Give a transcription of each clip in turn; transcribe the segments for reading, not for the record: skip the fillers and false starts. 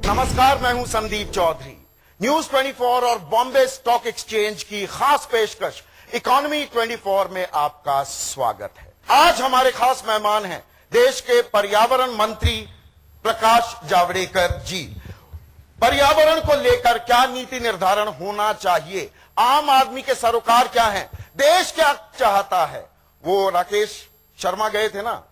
नमस्कार, मैं हूं संदीप चौधरी। न्यूज 24 और बॉम्बे स्टॉक एक्सचेंज की खास पेशकश इकोनॉमी 24 में आपका स्वागत है। आज हमारे खास मेहमान हैं देश के पर्यावरण मंत्री प्रकाश जावड़ेकर जी। पर्यावरण को लेकर क्या नीति निर्धारण होना चाहिए, आम आदमी के सरोकार क्या हैं, देश क्या चाहता है। वो राकेश शर्मा गए थे ना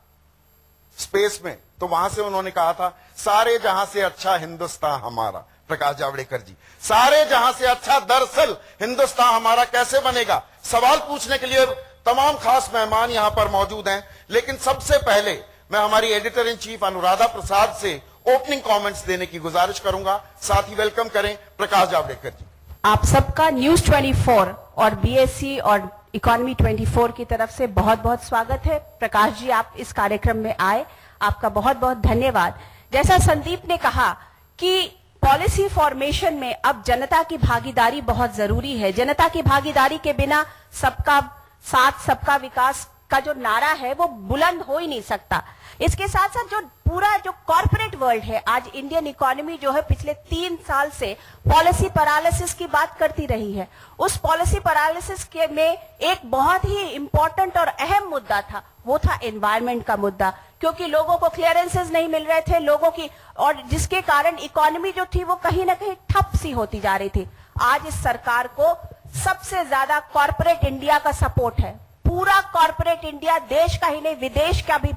स्पेस में, तो वहां से उन्होंने कहा था सारे जहां से अच्छा हिंदुस्तान हमारा। प्रकाश जावड़ेकर जी, सारे जहां से अच्छा दरअसल हिंदुस्तान हमारा कैसे बनेगा, सवाल पूछने के लिए तमाम खास मेहमान यहां पर मौजूद हैं। लेकिन सबसे पहले मैं हमारी editor in chief Anuradha Prasad से ओपनिंग कमेंट्स देने की गुजारिश करूंगा। साथ ही वेलकम करें प्रकाश जावड़ेकर जी। आप सबका न्यूज 24 और बीएससी और इकोनॉमी 24 की तरफ से बहुत बहुत स्वागत है। प्रकाश जी, आप इस कार्यक्रम में आए, आपका बहुत बहुत धन्यवाद। जैसा संदीप ने कहा कि पॉलिसी फॉर्मेशन में अब जनता की भागीदारी बहुत जरूरी है। जनता की भागीदारी के बिना सबका साथ सबका विकास का जो नारा है वो बुलंद हो ही नहीं सकता। इसके साथ साथ जो पूरा जो कॉर्पोरेट वर्ल्ड है, आज इंडियन इकोनॉमी जो है पिछले 3 साल से पॉलिसी पैरालिसिस की बात करती रही है। उस पॉलिसी पैरालिसिस के में एक बहुत ही इंपॉर्टेंट और अहम मुद्दा था, वो था एनवायरनमेंट का मुद्दा, क्योंकि लोगों को क्लियरेंसेस नहीं मिल रहे थे लोगों की, और जिसके कारण इकोनॉमी जो थी वो कहीं ना कहीं ठप सी होती जा रही थी। आज इस सरकार को सबसे ज्यादा कॉर्पोरेट इंडिया का सपोर्ट है। पूरा कॉर्पोरेट इंडिया, देश का ही नहीं विदेश का भी,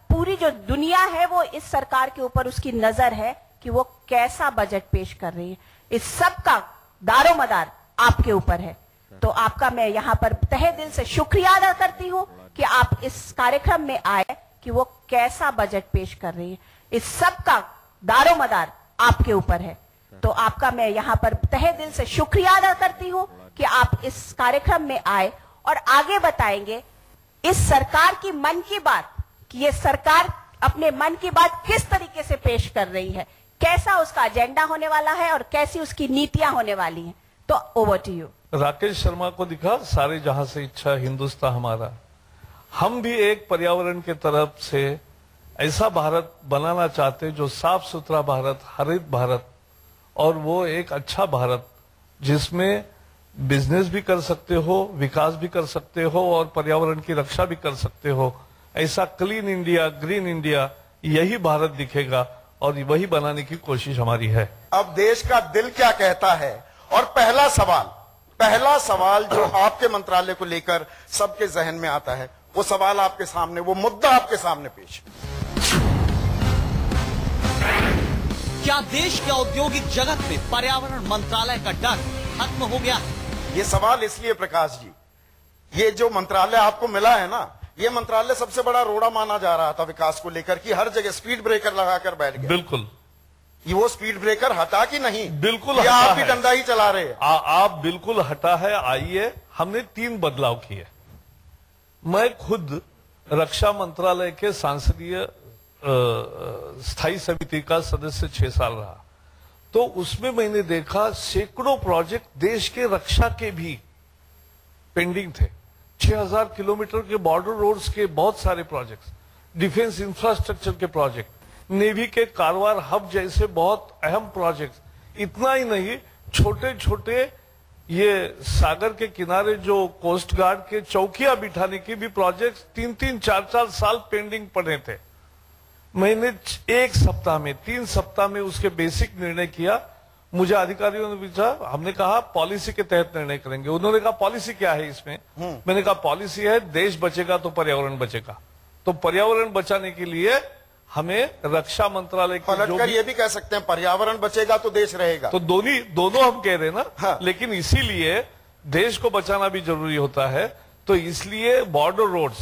पूरी जो दुनिया है वो इस सरकार के ऊपर उसकी नजर है कि वो कैसा बजट पेश कर रही है। इस सब का दारोमदार आपके ऊपर है। तो आपका मैं यहाँ पर तहे दिल से शुक्रिया अदा करती हूँ कि आप इस कार्यक्रम में आए कि वो कैसा बजट पेश कर रही है। इस सब का दारोमदार आपके ऊपर है। तो आपका मैं यहाँ पर तहे दिल से शुक्रिया अदा करती हूँ कि आप इस कार्यक्रम में आए और आगे बताएंगे इस सरकार की मन की बात, कि ये सरकार अपने मन की बात किस तरीके से पेश कर रही है, कैसा उसका एजेंडा होने वाला है और कैसी उसकी नीतियां होने वाली हैं। तो over to you. Rakesh Sharma को दिखा सारे जहां से अच्छा हिंदुस्तान हमारा। हम भी एक पर्यावरण के तरफ से ऐसा भारत बनाना चाहते जो साफ सुथरा भारत, हरित भारत, और वो एक अच्छा भारत जिसमें बिजनेस भी कर सकते हो, विकास भी कर सकते हो और पर्यावरण की रक्षा भी कर सकते हो। ऐसा क्लीन इंडिया, ग्रीन इंडिया, यही भारत दिखेगा और वही बनाने की कोशिश हमारी है। अब देश का दिल क्या कहता है, और पहला सवाल जो आपके मंत्रालय को लेकर सबके जहन में आता है, वो सवाल आपके सामने, वो मुद्दा आपके सामने पेश है। क्या देश के औद्योगिक जगत में पर्यावरण मंत्रालय का डर खत्म हो गया? ये सवाल इसलिए प्रकाश जी, ये जो मंत्रालय आपको मिला है ना, ये मंत्रालय सबसे बड़ा रोड़ा माना जा रहा था विकास को लेकर, कि हर जगह स्पीड ब्रेकर लगाकर बैठ गए। बिल्कुल, ये वो स्पीड ब्रेकर हटा कि नहीं? बिल्कुल या हटा आप भी डंडा ही चला रहे हैं? आप बिल्कुल हटा है। आइए, हमने 3 बदलाव किए। मैं खुद रक्षा मंत्रालय के सांसदीय स्थायी समिति का सदस्य 6 साल रहा, तो उसमें मैंने देखा सैकड़ों प्रोजेक्ट देश के रक्षा के भी पेंडिंग थे। 6000 किलोमीटर के बॉर्डर रोड्स के बहुत सारे प्रोजेक्ट्स, डिफेंस इंफ्रास्ट्रक्चर के प्रोजेक्ट, नेवी के कारवार हब जैसे बहुत अहम प्रोजेक्ट्स। इतना ही नहीं, छोटे छोटे ये सागर के किनारे जो कोस्ट गार्ड के चौकियां बिठाने की भी प्रोजेक्ट्स 3-3, 4-4 साल पेंडिंग पड़े थे। मैंने 3 सप्ताह में उसके बेसिक निर्णय किया। मुझे अधिकारियों ने पूछा, हमने कहा पॉलिसी के तहत निर्णय करेंगे। उन्होंने कहा पॉलिसी क्या है इसमें? मैंने कहा पॉलिसी है देश बचेगा तो पर्यावरण बचेगा। तो पर्यावरण बचाने के लिए हमें रक्षा मंत्रालय की पलटकर ये भी कह सकते हैं पर्यावरण बचेगा तो देश रहेगा। तो दोनों हम कह रहे हैं ना। हाँ। लेकिन इसीलिए देश को बचाना भी जरूरी होता है। तो इसलिए बॉर्डर रोड्स,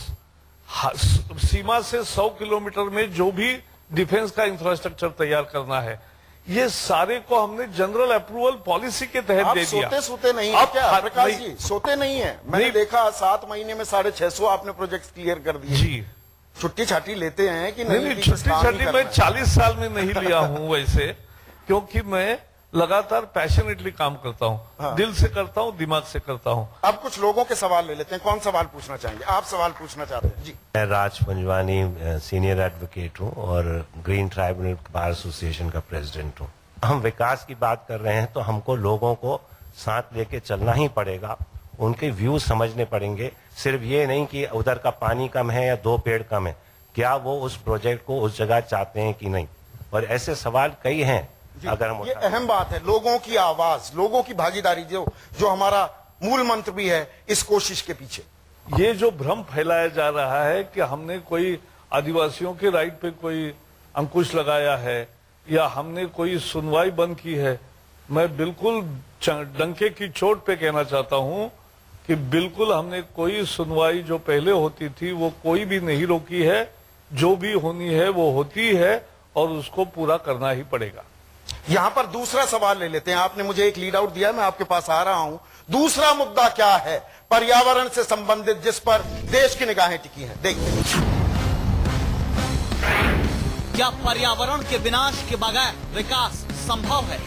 सीमा से 100 किलोमीटर में जो भी डिफेंस का इंफ्रास्ट्रक्चर तैयार करना है, ये सारे को हमने जनरल अप्रूवल पॉलिसी के तहत दे दिया। सोते नहीं है क्या प्रकाश जी? सोते नहीं है। मैंने देखा 7 महीने में 650 आपने प्रोजेक्ट क्लियर कर दिए जी। छुट्टी छाटी लेते हैं कि नहीं? छुट्टी छाटी मैं 40 साल में नहीं लिया हूं वैसे, क्योंकि मैं लगातार पैशनेटली काम करता हूँ। हाँ। दिल से करता हूँ, दिमाग से करता हूँ। अब कुछ लोगों के सवाल ले लेते हैं। कौन सवाल पूछना चाहेंगे? आप सवाल पूछना चाहते हैं? जी। मैं राज पंजवानी सीनियर एडवोकेट हूँ और ग्रीन ट्राइब्यूनल बार एसोसिएशन का प्रेसिडेंट हूँ। हम विकास की बात कर रहे हैं तो हमको लोगों को साथ लेके चलना ही पड़ेगा, उनके व्यूज समझने पड़ेंगे। सिर्फ ये नहीं कि उधर का पानी कम है या 2 पेड़ कम है, क्या वो उस प्रोजेक्ट को उस जगह चाहते हैं कि नहीं, और ऐसे सवाल कई हैं। अगर हम ये अहम बात है, लोगों की आवाज, लोगों की भागीदारी, जो हमारा मूल मंत्र भी है इस कोशिश के पीछे। ये जो भ्रम फैलाया जा रहा है कि हमने कोई आदिवासियों के राइट पे कोई अंकुश लगाया है या हमने कोई सुनवाई बंद की है, मैं बिल्कुल डंके की चोट पे कहना चाहता हूं कि बिल्कुल हमने कोई सुनवाई जो पहले होती थी वो कोई भी नहीं रोकी है। जो भी होनी है वो होती है और उसको पूरा करना ही पड़ेगा। यहां पर दूसरा सवाल ले लेते हैं। आपने मुझे एक लीड आउट दिया, मैं आपके पास आ रहा हूं। दूसरा मुद्दा क्या है पर्यावरण से संबंधित जिस पर देश की निगाहें टिकी हैं? देखते हैं। क्या पर्यावरण के विनाश के बगैर विकास संभव है?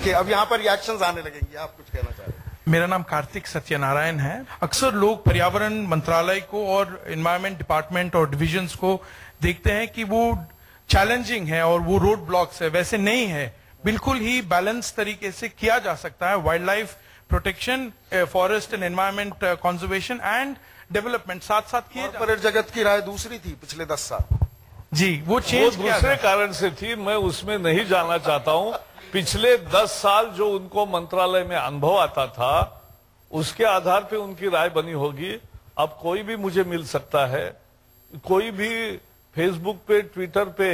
कि अब यहां पर रिएक्शंस आने लगेंगे। आप कुछ कहना चाह रहे हैं? मेरा नाम कार्तिक सत्यनारायण है। अक्सर लोग पर्यावरण मंत्रालय को और एनवायरमेंट डिपार्टमेंट और डिविजन्स को देखते हैं कि वो चैलेंजिंग है और वो रोड ब्लॉक्स है। वैसे नहीं है, बिल्कुल ही बैलेंस तरीके से किया जा सकता है। Wild life protection, forest and environment conservation and development साथ साथ किए। कॉर्पोरेट जगत की राय दूसरी थी पिछले 10 साल। जी, वो चेंज दूसरे कारण से थी, मैं उसमें नहीं जाना चाहता हूं। पिछले 10 साल जो उनको मंत्रालय में अनुभव आता था उसके आधार पे उनकी राय बनी होगी। अब कोई भी मुझे मिल सकता है, कोई भी फेसबुक पे, ट्विटर पे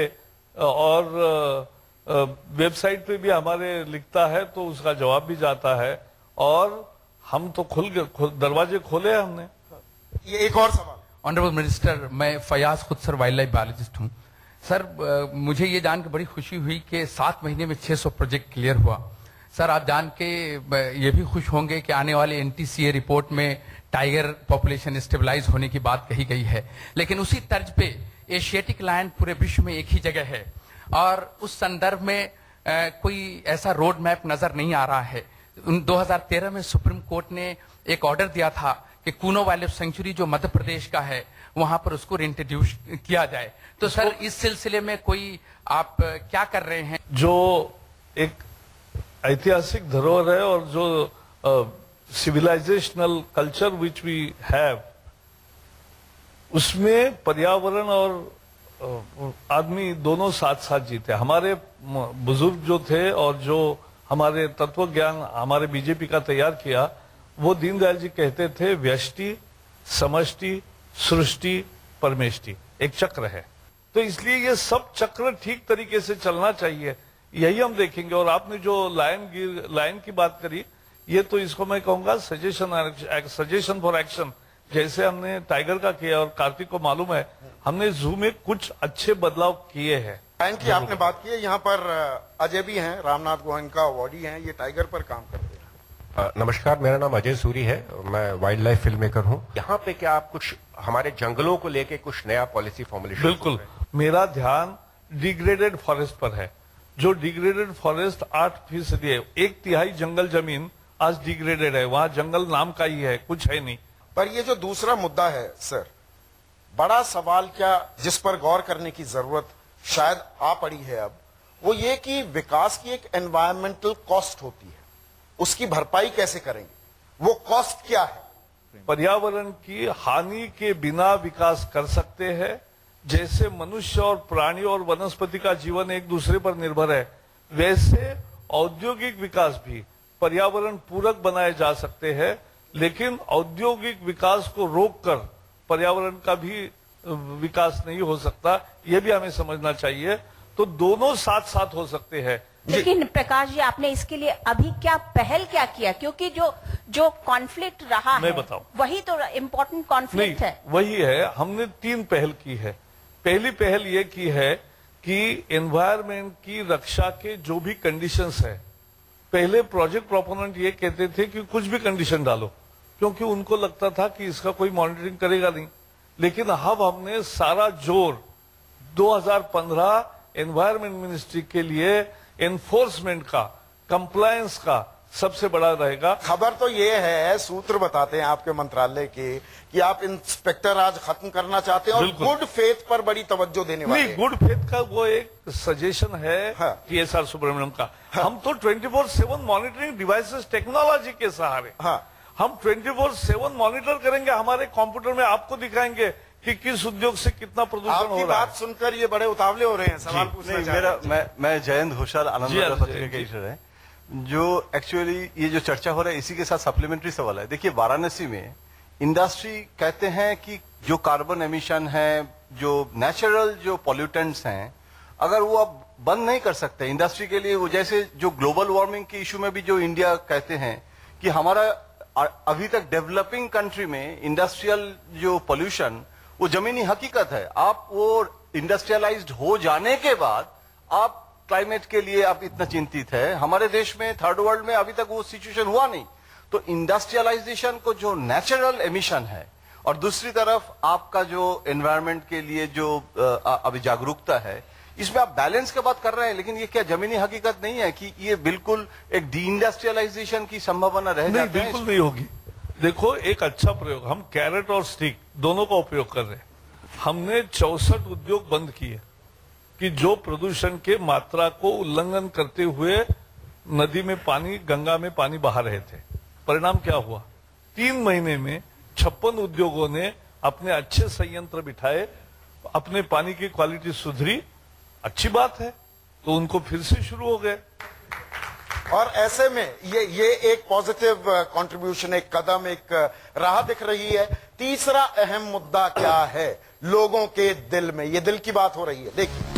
और वेबसाइट पे भी हमारे लिखता है तो उसका जवाब भी जाता है और हम तो दरवाजे खोले हैं हमने। ये एक और सवाल। ऑनरेबल मिनिस्टर, मैं Fayaz Khudsar wild life biologist हूँ। सर, मुझे ये जान के बड़ी खुशी हुई कि 7 महीने में 600 प्रोजेक्ट क्लियर हुआ। सर, आप जान के ये भी खुश होंगे कि आने वाले एनटीसीए रिपोर्ट में टाइगर पॉपुलेशन स्टेबलाइज होने की बात कही गई है, लेकिन उसी तर्ज पे एशियाटिक लायन पूरे विश्व में एक ही जगह है और उस संदर्भ में कोई ऐसा रोड मैप नजर नहीं आ रहा है। 2013 में सुप्रीम कोर्ट ने एक ऑर्डर दिया था कि कूनो वाइल्ड लाइफ सेंचुरी जो मध्य प्रदेश का है वहां पर उसको रिइंट्रोड्यूस किया जाए। तो सर, इस सिलसिले में कोई आप क्या कर रहे हैं? जो एक ऐतिहासिक धरोहर है और जो civilisational culture which we have, उसमें पर्यावरण और आदमी दोनों साथ साथ जीते। हमारे बुजुर्ग जो थे और जो हमारे तत्व ज्ञान हमारे बीजेपी का तैयार किया, वो दीनदयाल जी कहते थे व्यष्टि, समष्टि, सृष्टि, परमेष्टि, एक चक्र है। तो इसलिए ये सब चक्र ठीक तरीके से चलना चाहिए, यही हम देखेंगे। और आपने जो लायन की बात करी, ये तो इसको मैं कहूंगा सजेशन फॉर एक्शन। जैसे हमने टाइगर का किया और कार्तिक को मालूम है हमने जू में कुछ अच्छे बदलाव किए हैं। लायन की आपने बात की है, यहाँ पर अजय भी हैं, रामनाथ गोयनका अवार्डी हैं, ये टाइगर पर काम करते हैं। नमस्कार, मेरा नाम अजय सूरी है, मैं वाइल्ड लाइफ फिल्म मेकर हूँ। यहाँ पे क्या आप कुछ हमारे जंगलों को लेके कुछ नया पॉलिसी फॉर्मुलेशन? बिल्कुल, मेरा ध्यान डिग्रेडेड फॉरेस्ट पर है। जो डिग्रेडेड फॉरेस्ट 8% है, 1/3 जंगल जमीन आज डिग्रेडेड है, वहां जंगल नाम का ही है, कुछ है नहीं। पर ये जो दूसरा मुद्दा है सर, बड़ा सवाल क्या जिस पर गौर करने की जरूरत शायद आ पड़ी है अब, वो ये कि विकास की एक एनवायरमेंटल कॉस्ट होती है, उसकी भरपाई कैसे करेंगे, वो कॉस्ट क्या है? पर्यावरण की हानि के बिना विकास कर सकते हैं। जैसे मनुष्य और प्राणी और वनस्पति का जीवन एक दूसरे पर निर्भर है, वैसे औद्योगिक विकास भी पर्यावरण पूरक बनाए जा सकते हैं, लेकिन औद्योगिक विकास को रोककर पर्यावरण का भी विकास नहीं हो सकता, यह भी हमें समझना चाहिए। तो दोनों साथ साथ हो सकते हैं। लेकिन प्रकाश जी, आपने इसके लिए अभी क्या पहल क्या किया? क्योंकि जो कॉन्फ्लिक्ट रहा मैं है बताऊं, वही तो इम्पोर्टेंट कॉन्फ्लिक्ट है। वही है, हमने 3 पहल की है। पहली पहल ये की है कि एनवायरमेंट की रक्षा के जो भी कंडीशंस है, पहले प्रोजेक्ट प्रोपोनेंट ये कहते थे कि कुछ भी कंडीशन डालो, क्योंकि उनको लगता था कि इसका कोई मॉनिटरिंग करेगा नहीं। लेकिन अब हमने सारा जोर 2015 एनवायरमेंट मिनिस्ट्री के लिए एनफोर्समेंट का, कंप्लायंस का सबसे बड़ा रहेगा। खबर तो ये है, सूत्र बताते हैं आपके मंत्रालय के, कि आप इंस्पेक्टर राज खत्म करना चाहते हैं और गुड फेथ पर बड़ी तवज्जो देने वाले हैं। नहीं, गुड फेथ का वो एक सजेशन है TSR सुब्रमण्यम का। हम तो 24/7 मॉनिटरिंग डिवाइसेस टेक्नोलॉजी के सहारे हम 24/7 मॉनिटर करेंगे। हमारे कंप्यूटर में आपको दिखाएंगे कि किस उद्योग से कितना प्रदूषण हो रहा है। बात सुनकर ये बड़े उतावले हो रहे हैं, सवाल पूछना। मैं जयंत घोषाल, आनंद पत्रिका का एडिटर है। जो एक्चुअली ये जो चर्चा हो रहा है इसी के साथ सप्लीमेंट्री सवाल है। देखिए, वाराणसी में इंडस्ट्री कहते हैं कि जो कार्बन एमिशन है, जो नेचुरल जो पॉल्यूटेंट्स हैं, अगर वो अब बंद नहीं कर सकते इंडस्ट्री के लिए, वो जैसे जो ग्लोबल वार्मिंग के इशू में भी जो इंडिया कहते हैं कि हमारा अभी तक डेवलपिंग कंट्री में इंडस्ट्रियल जो पॉल्यूशन वो जमीनी हकीकत है। आप वो इंडस्ट्रियलाइज्ड हो जाने के बाद आप क्लाइमेट के लिए आप इतना चिंतित है। हमारे देश में, थर्ड वर्ल्ड में अभी तक वो सिचुएशन हुआ नहीं। तो इंडस्ट्रियलाइजेशन को जो नेचुरल एमिशन है और दूसरी तरफ आपका जो एनवायरनमेंट के लिए जो अभी जागरूकता है, इसमें आप बैलेंस की बात कर रहे हैं, लेकिन ये क्या जमीनी हकीकत नहीं है कि ये बिल्कुल एक डी इंडस्ट्रियलाइजेशन की संभावना रह जाती है? बिल्कुल नहीं होगी। देखो, एक अच्छा प्रयोग, हम कैरेट और स्टिक दोनों का उपयोग कर रहे हैं। हमने 64 उद्योग बंद किए कि जो प्रदूषण के मात्रा को उल्लंघन करते हुए नदी में पानी, गंगा में पानी बहा रहे थे। परिणाम क्या हुआ? 3 महीने में 56 उद्योगों ने अपने अच्छे संयंत्र बिठाए, अपने पानी की क्वालिटी सुधरी। अच्छी बात है, तो उनको फिर से शुरू हो गए। और ऐसे में ये एक पॉजिटिव कंट्रीब्यूशन, एक कदम, एक राह दिख रही है। तीसरा अहम मुद्दा क्या है लोगों के दिल में? ये दिल की बात हो रही है। देखिए,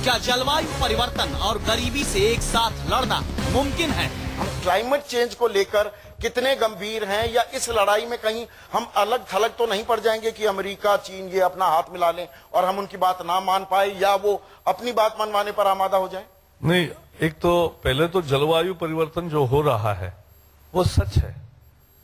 क्या जलवायु परिवर्तन और गरीबी से एक साथ लड़ना मुमकिन है? हम क्लाइमेट चेंज को लेकर कितने गंभीर हैं, या इस लड़ाई में कहीं हम अलग थलग तो नहीं पड़ जाएंगे कि अमेरिका, चीन ये अपना हाथ मिला लें और हम उनकी बात ना मान पाए, या वो अपनी बात मनवाने पर आमादा हो जाए? नहीं, एक तो पहले तो जलवायु परिवर्तन जो हो रहा है वो सच है,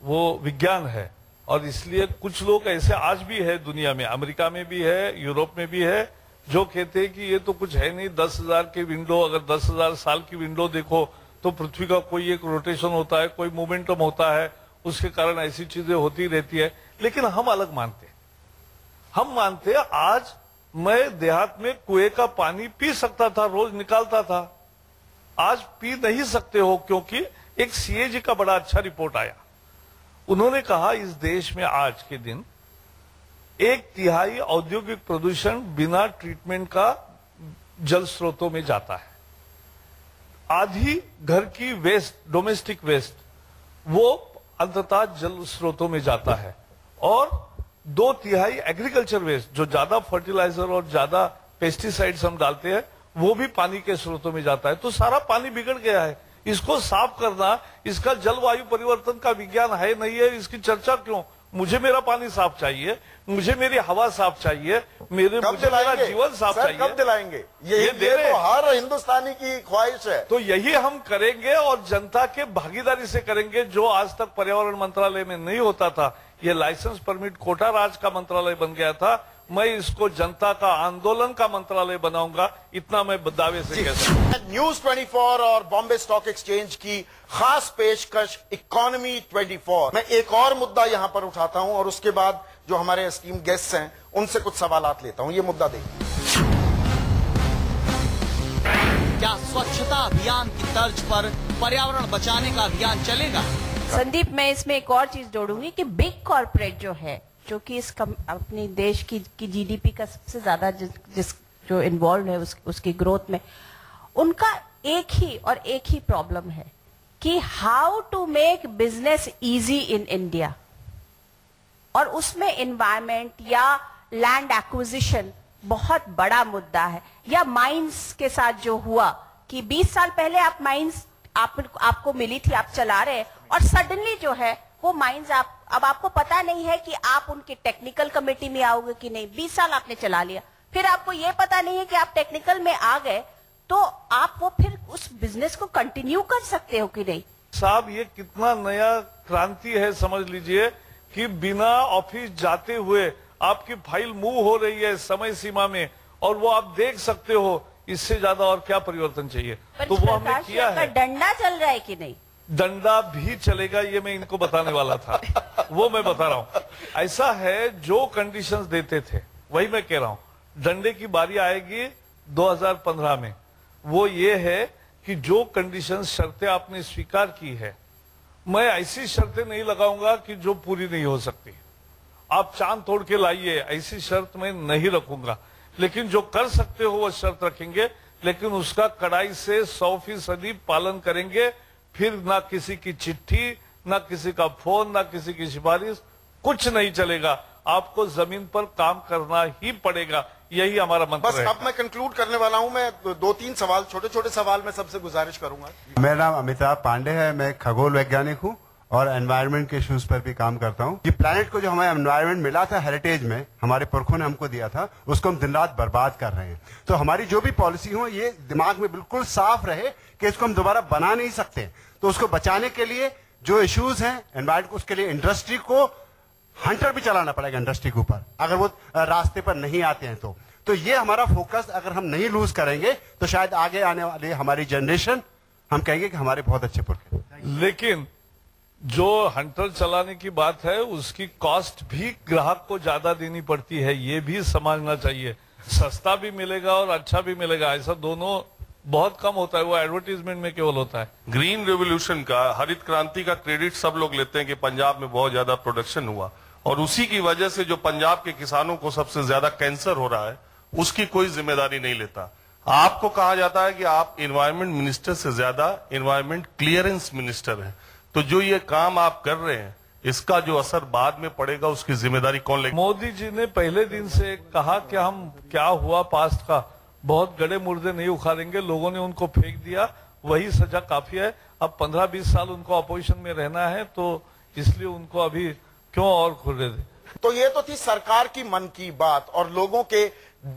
वो विज्ञान है। और इसलिए कुछ लोग ऐसे आज भी है दुनिया में, अमेरिका में भी है, यूरोप में भी है, जो कहते हैं कि ये तो कुछ है नहीं, 10,000 की विंडो, अगर 10,000 साल की विंडो देखो तो पृथ्वी का कोई एक रोटेशन होता है, कोई मोमेंटम होता है, उसके कारण ऐसी चीजें होती रहती है। लेकिन हम अलग मानते हैं। हम मानते हैं, आज मैं देहात में कुएं का पानी पी सकता था, रोज निकालता था, आज पी नहीं सकते हो, क्योंकि एक CAG का बड़ा अच्छा रिपोर्ट आया। उन्होंने कहा इस देश में आज के दिन 1/3 औद्योगिक प्रदूषण बिना ट्रीटमेंट का जल स्रोतों में जाता है। आधी घर की वेस्ट, डोमेस्टिक वेस्ट, वो अंततः जल स्रोतों में जाता है। और 2/3 एग्रीकल्चर वेस्ट, जो ज्यादा फर्टिलाइजर और ज्यादा पेस्टिसाइड्स हम डालते हैं, वो भी पानी के स्रोतों में जाता है। तो सारा पानी बिगड़ गया है। इसको साफ करना, इसका जलवायु परिवर्तन का विज्ञान है नहीं है, इसकी चर्चा क्यों? मुझे मेरा पानी साफ चाहिए, मुझे मेरी हवा साफ चाहिए, मुझे मेरा जीवन साफ चाहिए। कब दिलाएंगे? ये तो हर हिंदुस्तानी की ख्वाहिश है। तो यही हम करेंगे और जनता के भागीदारी से करेंगे, जो आज तक पर्यावरण मंत्रालय में नहीं होता था। ये लाइसेंस परमिट कोटा राज का मंत्रालय बन गया था। मैं इसको जनता का आंदोलन का मंत्रालय बनाऊंगा, इतना मैं दावे से कह सकता हूं। न्यूज 24 और बॉम्बे स्टॉक एक्सचेंज की खास पेशकश इकोनॉमी 24। मैं एक और मुद्दा यहां पर उठाता हूं और उसके बाद जो हमारे एस्टीम गेस्ट्स हैं उनसे कुछ सवालात लेता हूं। ये मुद्दा देखिए। क्या स्वच्छता अभियान की तर्ज पर पर्यावरण बचाने का अभियान चलेगा? संदीप, मैं इसमें एक और चीज जोड़ूंगी कि बिग कॉर्पोरेट जो है, जो कि अपने देश की GDP का सबसे ज्यादा जो इन्वॉल्व है उसकी ग्रोथ में, उनका एक ही प्रॉब्लम है कि how to make business easy in India. और उसमें एनवायरमेंट या लैंड एक्विजिशन बहुत बड़ा मुद्दा है। या माइंस के साथ जो हुआ कि 20 साल पहले आप माइंस आपको मिली थी, आप चला रहे, और सडनली जो है वो माइंस अब आपको पता नहीं है कि आप उनके टेक्निकल कमेटी में आओगे कि नहीं। 20 साल आपने चला लिया, फिर आपको ये पता नहीं है कि आप टेक्निकल में आ गए तो आप वो फिर उस बिजनेस को कंटिन्यू कर सकते हो कि नहीं। साहब, ये कितना नया क्रांति है, समझ लीजिए कि बिना ऑफिस जाते हुए आपकी फाइल मूव हो रही है समय सीमा में, और वो आप देख सकते हो इससे ज्यादा और क्या परिवर्तन चाहिए? पर तो वो हमने प्रकाश जी, किया आपका है। डंडा चल रहा है कि नहीं? डंडा भी चलेगा, ये मैं इनको बताने वाला था। वो मैं बता रहा हूं। ऐसा है, जो कंडीशंस देते थे वही मैं कह रहा हूं। डंडे की बारी आएगी 2015 में। वो ये है कि जो कंडीशंस, शर्तें आपने स्वीकार की है, मैं ऐसी शर्तें नहीं लगाऊंगा कि जो पूरी नहीं हो सकती। आप चांद तोड़ के लाइए, ऐसी शर्त मैं नहीं रखूंगा। लेकिन जो कर सकते हो वो शर्त रखेंगे, लेकिन उसका कड़ाई से 100% पालन करेंगे। फिर ना किसी की चिट्ठी, ना किसी का फोन, ना किसी की सिफारिश, कुछ नहीं चलेगा। आपको जमीन पर काम करना ही पड़ेगा। यही हमारा मंत्र बस है। अब मैं कंक्लूड करने वाला हूं। मैं 2-3 सवाल, छोटे छोटे सवाल मैं सबसे गुजारिश करूंगा। मेरा नाम अमिताभ पांडे है। मैं खगोल वैज्ञानिक हूं और एनवायरनमेंट के इश्यूज पर भी काम करता हूं। ये प्लैनेट को जो हमें एनवायरनमेंट मिला था हेरिटेज में, हमारे पुरखों ने हमको दिया था, उसको हम दिन रात बर्बाद कर रहे हैं। तो हमारी जो भी पॉलिसी हो, ये दिमाग में बिल्कुल साफ रहे कि इसको हम दोबारा बना नहीं सकते। तो उसको बचाने के लिए जो इश्यूज हैं एनवायरनमेंट को, उसके लिए इंडस्ट्री को हंटर भी चलाना पड़ेगा इंडस्ट्री के ऊपर, अगर वो रास्ते पर नहीं आते हैं तो ये हमारा फोकस अगर हम नहीं लूज करेंगे तो शायद आगे आने वाली हमारी जनरेशन, हम कहेंगे कि हमारे बहुत अच्छे पुरखे। लेकिन जो हंटर चलाने की बात है, उसकी कॉस्ट भी ग्राहक को ज्यादा देनी पड़ती है। ये भी समझना चाहिए। सस्ता भी मिलेगा और अच्छा भी मिलेगा, ऐसा दोनों बहुत कम होता है। वो एडवर्टीजमेंट में केवल होता है। ग्रीन रेवोल्यूशन का, हरित क्रांति का क्रेडिट सब लोग लेते हैं कि पंजाब में बहुत ज्यादा प्रोडक्शन हुआ, और उसी की वजह से जो पंजाब के किसानों को सबसे ज्यादा कैंसर हो रहा है, उसकी कोई जिम्मेदारी नहीं लेता। आपको कहा जाता है कि आप एनवायरमेंट मिनिस्टर से ज्यादा एनवायरमेंट क्लियरेंस मिनिस्टर हैं। तो जो ये काम आप कर रहे हैं, इसका जो असर बाद में पड़ेगा, उसकी जिम्मेदारी कौन लेगा? मोदी जी ने पहले दिन से कहा कि हम क्या हुआ पास्ट का, बहुत गड़े मुर्दे नहीं उखाड़ेंगे। लोगों ने उनको फेंक दिया, वही सजा काफी है। अब 15-20 साल उनको अपोजिशन में रहना है, तो इसलिए उनको अभी क्यों और खुले दे। तो ये तो थी सरकार की मन की बात और लोगों के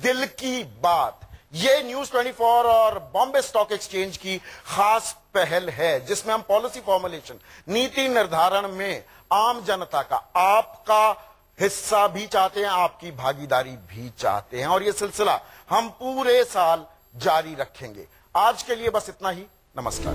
दिल की बात। ये न्यूज 24 और बॉम्बे स्टॉक एक्सचेंज की खास पहल है, जिसमें हम पॉलिसी फॉर्मुलेशन, नीति निर्धारण में आम जनता का, आपका हिस्सा भी चाहते हैं, आपकी भागीदारी भी चाहते हैं। और ये सिलसिला हम पूरे साल जारी रखेंगे। आज के लिए बस इतना ही। नमस्कार।